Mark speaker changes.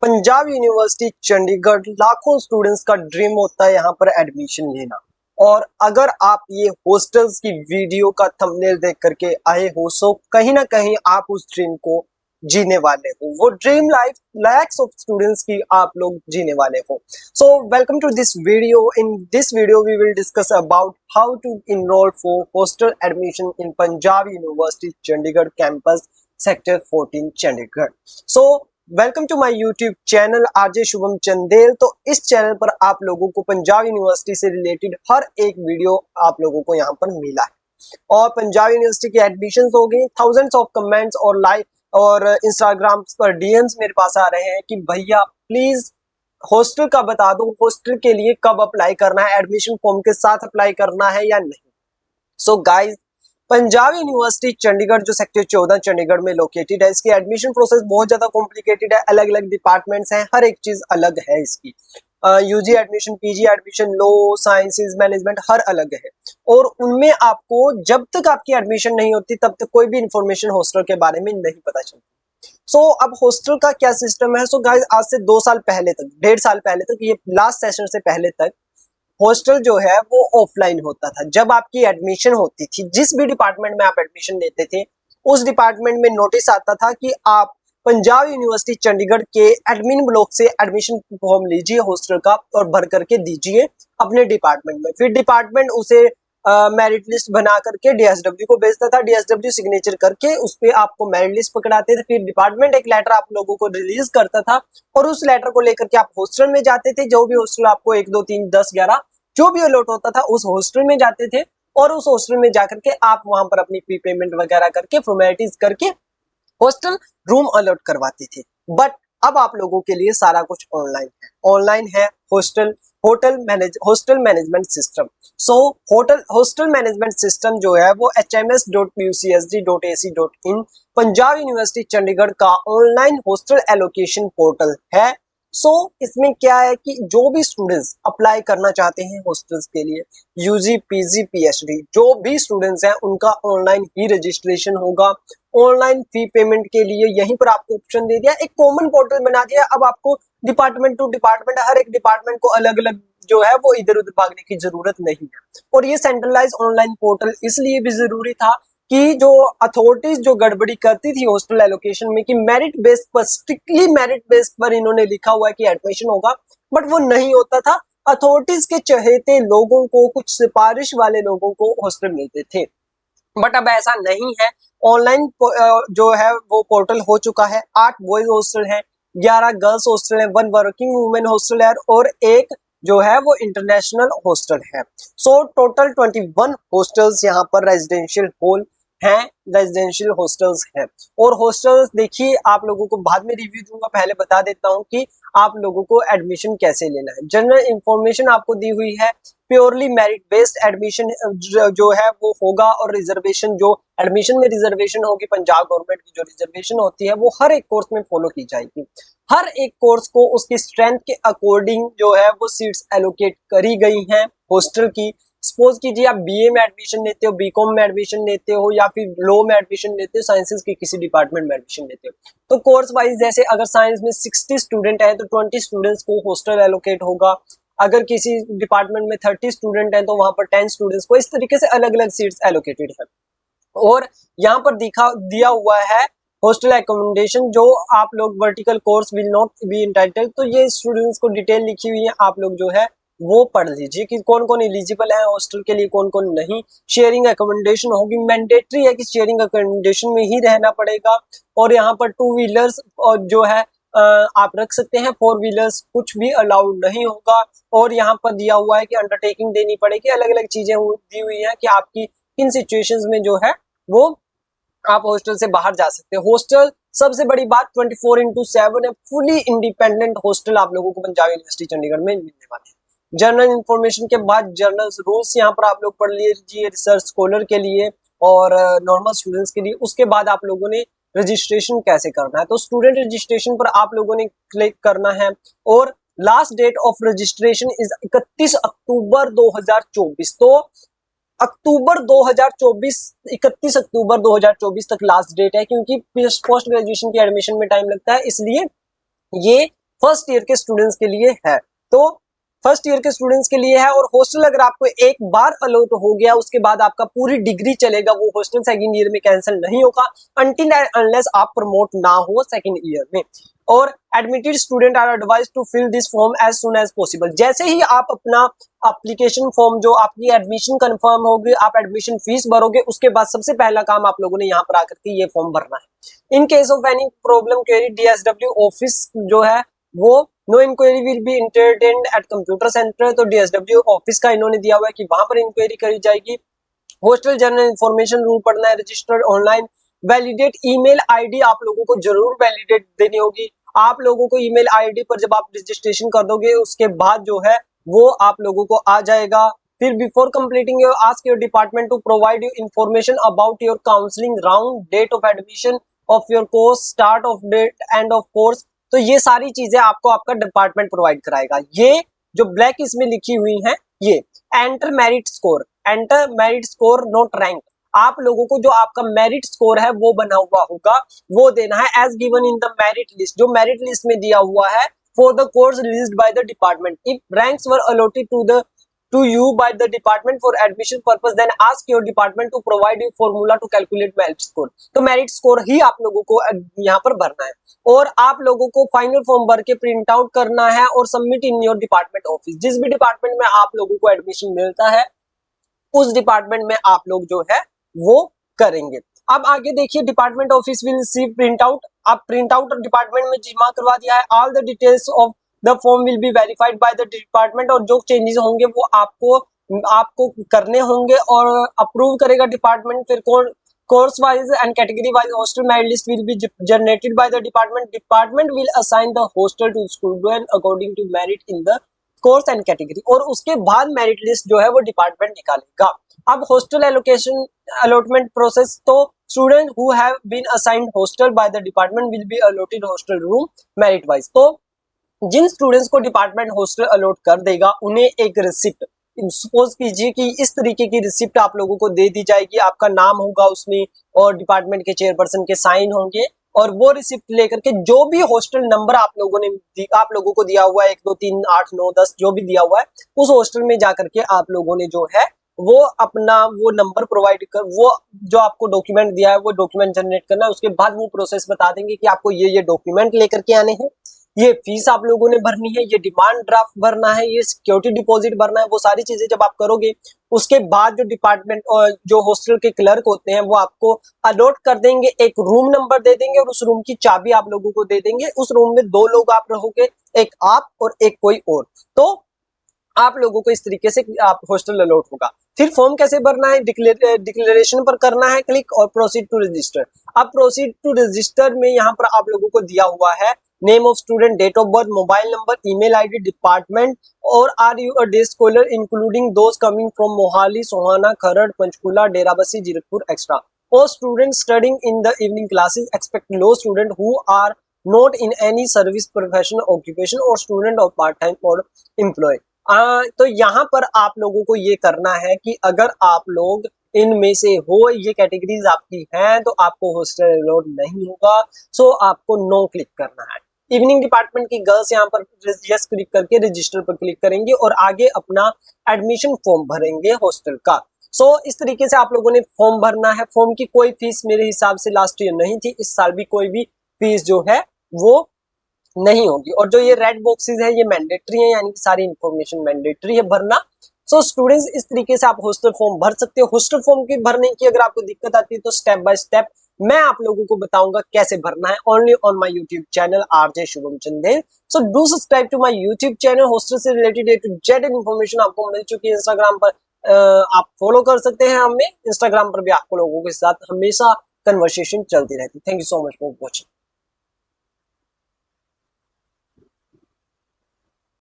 Speaker 1: Punjab University Chandigarh लाखों students का dream होता है यहाँ पर एडमिशन लेना। और अगर आप ये हॉस्टल्स की वीडियो का थंबनेल देख करके आए हो सो कहीं ना कहीं आप उस ड्रीम को जीने वाले हो। वो dream life lakhs of students की आप लोग जीने वाले हो। So welcome to this video. In this video we will discuss about how to enroll for hostel admission in Punjab University Chandigarh campus sector 14 Chandigarh. So welcome to my YouTube channel RJ Shubham Chandel. तो इस channel पर आप लोगों को पंजाब यूनिवर्सिटी से related हर एक video आप लोगों को यहाँ पर मिला है। और पंजाब यूनिवर्सिटी की एडमिशन हो गई, थाउजेंड्स ऑफ कमेंट्स और लाइक और इंस्टाग्राम पर डीएम्स मेरे पास आ रहे हैं कि भैया प्लीज हॉस्टल का बता दो, हॉस्टल के लिए कब अप्लाई करना है, एडमिशन फॉर्म के साथ अप्लाई करना है या नहीं। So guys, Punjab University Chandigarh जो सेक्टर 14 चंडीगढ़ में लोकेटेड है, इसकी एडमिशन प्रोसेस बहुत ज्यादा कॉम्प्लिकेटेड है। अलग अलग डिपार्टमेंट्स हैं, हर एक चीज अलग है इसकी। UG admission, PG admission, law, sciences, management हर अलग है। और उनमें आपको जब तक आपकी एडमिशन नहीं होती तब तक कोई भी इंफॉर्मेशन हॉस्टल के बारे में नहीं पता चलती। सो अब हॉस्टल का क्या सिस्टम है। सो गाइज, आज से 2 साल पहले तक, 1.5 साल पहले तक, ये लास्ट सेशन से पहले तक हॉस्टल जो है वो ऑफलाइन होता था। जब आपकी एडमिशन होती थी, जिस भी डिपार्टमेंट में आप एडमिशन लेते थे, उस डिपार्टमेंट में नोटिस आता था कि आप पंजाब यूनिवर्सिटी चंडीगढ़ के एडमिन ब्लॉक से एडमिशन फॉर्म लीजिए हॉस्टल का और भर करके दीजिए अपने डिपार्टमेंट में। फिर डिपार्टमेंट उसे मेरिट लिस्ट बना करके डीएसडब्ल्यू को भेजता था। डीएसडब्ल्यू सिग्नेचर करके उस पे आपको मेरिट लिस्ट पकड़ाते थे। फिर डिपार्टमेंट एक लेटर आप लोगों को रिलीज करता था और उस लेटर को लेकर के आप हॉस्टल में जाते थे। जो भी हॉस्टल आपको 1 2 3 10 11 जो भी अलॉट होता था उस हॉस्टल में जाते थे और उस हॉस्टल में जाकर के आप वहां पर अपनी फी पेमेंट वगैरह करके फॉर्मेलिटीज करके हॉस्टल रूम अलॉट करवाते थे। बट अब आप लोगों के लिए सारा कुछ ऑनलाइन है। ऑनलाइन है हॉस्टल मैनेजमेंट सिस्टम। सो हॉस्टल मैनेजमेंट सिस्टम जो है वो hms.pucsd.ac.in पंजाब यूनिवर्सिटी चंडीगढ़ का ऑनलाइन हॉस्टल एलोकेशन पोर्टल है। इसमें क्या है कि जो भी स्टूडेंट्स अप्लाई करना चाहते हैं हॉस्टल्स के लिए, यूजी, पीजी, पीएचडी, जो भी स्टूडेंट्स हैं उनका ऑनलाइन ही रजिस्ट्रेशन होगा। ऑनलाइन फी पेमेंट के लिए यहीं पर आपको ऑप्शन दे दिया, एक कॉमन पोर्टल बना दिया। अब आपको डिपार्टमेंट टू डिपार्टमेंट, हर एक डिपार्टमेंट को अलग अलग जो है वो इधर उधर भागने की जरूरत नहीं है। और ये सेंट्रलाइज ऑनलाइन पोर्टल इसलिए भी जरूरी था कि जो अथॉरिटीज जो गड़बड़ी करती थी हॉस्टल एलोकेशन में कि मेरिट बेस पर, स्ट्रिक्टली मेरिट बेस पर इन्होंने लिखा हुआ है कि एडमिशन होगा, बट वो नहीं होता था। अथॉरिटीज के चहेते लोगों को, कुछ सिफारिश वाले लोगों को हॉस्टल मिलते थे। बट अब ऐसा नहीं है। ऑनलाइन जो है वो पोर्टल हो चुका है। 8 बॉयज हॉस्टल है, 11 गर्ल्स हॉस्टल है, 1 वर्किंग वुमेन हॉस्टल है और एक जो है वो इंटरनेशनल हॉस्टल है। सो टोटल 21 हॉस्टल्स यहाँ पर रेजिडेंशियल हॉल हैं, रेजिडेंशियल हॉस्टल्स हैं। और हॉस्टल्स देखिए, आप लोगों को बाद में रिव्यू दूंगा, पहले बता देता हूँ कि आप लोगों को एडमिशन कैसे लेना है। जनरल इंफॉर्मेशन आपको दी हुई है। प्योरली मेरिट बेस्ड एडमिशन जो है वो होगा। और रिजर्वेशन, जो एडमिशन में रिजर्वेशन होगी, पंजाब गवर्नमेंट की जो रिजर्वेशन होती है वो हर एक कोर्स में फॉलो की जाएगी। हर एक कोर्स को उसकी स्ट्रेंथ के अकॉर्डिंग जो है वो सीट्स एलोकेट करी गई हैं हॉस्टल की। सपोज कीजिए आप बीए में एडमिशन लेते हो, बीकॉम में एडमिशन लेते हो या फिर लॉ में एडमिशन लेते हो, साइंसेज के किसी डिपार्टमेंट में एडमिशन लेते हो, तो कोर्स वाइज जैसे अगर साइंस में 60 स्टूडेंट है तो 20 स्टूडेंट्स को हॉस्टल एलोकेट होगा। अगर किसी डिपार्टमेंट में 30 स्टूडेंट है तो वहां पर 10 स्टूडेंट्स को, इस तरीके से अलग अलग सीट्स एलोकेटेड है। और यहाँ पर दिया हुआ है हॉस्टल एकोमोडेशन, जो आप लोग vertical course will not be entitled. तो ये स्टूडेंट्स को डिटेल लिखी हुई है, आप लोग जो है वो पढ़ लीजिए कि कौन कौन एलिजिबल है हॉस्टल के लिए, कौन कौन नहीं। शेयरिंग एकोमोडेशन होगी, मैंडेटरी है कि शेयरिंग एकोमोडेशन में ही रहना पड़ेगा। और यहाँ पर 2 व्हीलर्स और जो है आप रख सकते हैं, 4 व्हीलर्स कुछ भी अलाउड नहीं होगा। और यहाँ पर दिया हुआ है कि अंडरटेकिंग देनी पड़ेगी, अलग अलग चीजें दी हुई है कि आपकी किन सिचुएशंस में जो है वो आप हॉस्टल से बाहर जा सकते हैं। हॉस्टल सबसे बड़ी बात 24/7 है, फुली इंडिपेंडेंट हॉस्टल आप लोगों को पंजाब यूनिवर्सिटी चंडीगढ़ में मिलने वाले हैं। जनरल इंफॉर्मेशन के बाद जनरल रूल्स यहाँ पर आप लोग पढ़ लीजिए, रिसर्च स्कॉलर के लिए और नॉर्मल स्टूडेंट्स के लिए। उसके बाद आप लोगों ने रजिस्ट्रेशन कैसे करना है, तो स्टूडेंट रजिस्ट्रेशन पर आप लोगों ने क्लिक करना है। और last date of registration is 31 October 2024। तो 31 अक्टूबर 2024 तक लास्ट डेट है, क्योंकि पोस्ट ग्रेजुएशन की एडमिशन में टाइम लगता है, इसलिए ये फर्स्ट ईयर के स्टूडेंट्स के लिए है। तो फर्स्ट ईयर के स्टूडेंट्स के लिए है, और हॉस्टल अगर आपको एक बार अलॉट हो गया उसके बाद आपका पूरी डिग्री चलेगा, वो हॉस्टल सेकंड ईयर में कैंसिल नहीं होगा अनटिल अनलेस आप प्रमोट ना हो सेकंड ईयर में। और admitted student are advise to fill this form as soon as possible. जैसे ही आप अपना एप्लीकेशन फॉर्म, जो आपकी एडमिशन कंफर्म होगी, आप एडमिशन फीस भरोगे, उसके बाद सबसे पहला काम आप लोगों ने यहाँ पर आकर के ये फॉर्म भरना है। In case of any problem query, DSW office जो है वो no inquiry will be entertained at computer centre. तो डीएसडब्ल्यू ऑफिस का इन्होंने दिया हुआ है कि वहां पर इंक्वायरी करी जाएगी। हॉस्टल जनरल इंफॉर्मेशन रूल पढ़ना है, registered online validate email ID आप लोगों को जरूर वैलिडेट देनी होगी। आप लोगों को ईमेल आईडी पर जब आप रजिस्ट्रेशन कर दोगे उसके बाद जो है वो आप लोगों को आ जाएगा। फिर before completing your ask your department to provide you information about your counselling round, date of admission of your course, start of date, end of course. तो ये सारी चीजें आपको आपका डिपार्टमेंट प्रोवाइड कराएगा। ये जो ब्लैक इसमें लिखी हुई है, ये enter merit score, enter merit score not rank, आप लोगों को जो आपका मेरिट स्कोर है वो बना हुआ होगा वो देना है as given in the merit list, जो मेरिट लिस्ट में दिया हुआ है for the course released by the department. If ranks were allotted to you by the department for admission purpose, then ask your department to provide you formula to calculate merit score। तो merit score ही आप लोगों को यहाँ पर भरना है, और आप लोगों को फाइनल फॉर्म भर के प्रिंट आउट करना है और submit in your department office. जिस भी डिपार्टमेंट में आप लोगों को एडमिशन मिलता है उस डिपार्टमेंट में आप लोग जो है वो करेंगे। अब आगे देखिए, department office will receive print out. आप प्रिंट आउट डिपार्टमेंट में जमा करवा दिया है। All the details of the form will be verified bye the department, और जो चेंजेस होंगे वो आपको करने होंगे और अप्रूव करेगा डिपार्टमेंट। फिर course wise and category wise hostel merit list will be generated by the department. Department will assign the hostel to student according to merit in the course and category, और उसके बाद merit list जो है वो department निकालेगा। अब hostel allocation allotment process, तो student who have been assigned hostel by the department will be allotted hostel room merit wise. तो जिन स्टूडेंट्स को डिपार्टमेंट हॉस्टल अलॉट कर देगा उन्हें एक रिसिप्ट, सपोज कीजिए कि इस तरीके की रिसिप्ट आप लोगों को दे दी जाएगी, आपका नाम होगा उसमें और डिपार्टमेंट के चेयरपर्सन के साइन होंगे, और वो रिसिप्ट लेकर के जो भी हॉस्टल नंबर आप लोगों को दिया हुआ है 1 2 3 8 9 10 जो भी दिया हुआ है, उस हॉस्टल में जाकर के आप लोगों ने जो है वो अपना वो नंबर प्रोवाइड कर, वो जो आपको डॉक्यूमेंट दिया है वो डॉक्यूमेंट जनरेट करना है। उसके बाद वो प्रोसेस बता देंगे कि आपको ये डॉक्यूमेंट लेकर के आने हैं, ये फीस आप लोगों ने भरनी है, ये डिमांड ड्राफ्ट भरना है, ये सिक्योरिटी डिपॉजिट भरना है। वो सारी चीजें जब आप करोगे उसके बाद जो डिपार्टमेंट और जो हॉस्टल के क्लर्क होते हैं वो आपको अलॉट कर देंगे, एक रूम नंबर दे देंगे और उस रूम की चाबी आप लोगों को दे देंगे। उस रूम में 2 लोग आप रहोगे, एक आप और एक कोई और। तो आप लोगों को इस तरीके से आप हॉस्टल अलॉट होगा। फिर फॉर्म कैसे भरना है, डिक्लेरेशन पर करना है क्लिक और प्रोसीड टू रजिस्टर। अब प्रोसीड टू रजिस्टर में यहाँ पर आप लोगों को दिया हुआ है name of student, date of birth, mobile number, email ID, department, और are you a day scholar including those coming from Mohali, Sohana, Kharar, Panchkula, Derabassi, Zirakpur extra, और student studying in the evening classes except लो student who are not in any service profession occupation और student of part time और employ. तो यहाँ पर आप लोगों को ये करना है कि अगर आप लोग इनमें से हो, ये कैटेगरीज आपकी हैं, तो आपको हॉस्टल अलॉट नहीं होगा, सो आपको नो क्लिक करना है। इवनिंग डिपार्टमेंट की गर्ल्स यहाँ पर यस क्लिक करके रजिस्टर पर क्लिक करेंगे और आगे अपना एडमिशन फॉर्म भरेंगे हॉस्टल का। सो इस तरीके से आप लोगों ने फॉर्म भरना है। फॉर्म की कोई फीस मेरे हिसाब से लास्ट ईयर नहीं थी, इस साल भी कोई भी फीस जो है वो नहीं होगी। और जो ये रेड बॉक्सेस है ये मैंडेटरी है, यानी कि सारी इंफॉर्मेशन मैंडेटरी है भरना। सो स्टूडेंट्स इस तरीके से आप हॉस्टल फॉर्म भर सकते हो। हॉस्टल फॉर्म की भरने की अगर आपको दिक्कत आती है तो स्टेप बाय स्टेप मैं आप लोगों को बताऊंगा कैसे भरना है, only on my YouTube channel RJ Shubham Chandel. So do subscribe to my YouTube channel. Hostel से related A to Z information आपको मिल चुकी है। इंस्टाग्राम पर आप फॉलो कर सकते हैं हमें, इंस्टाग्राम पर भी आपको लोगों के साथ हमेशा कन्वर्सेशन चलती रहती है। Thank you so much for watching.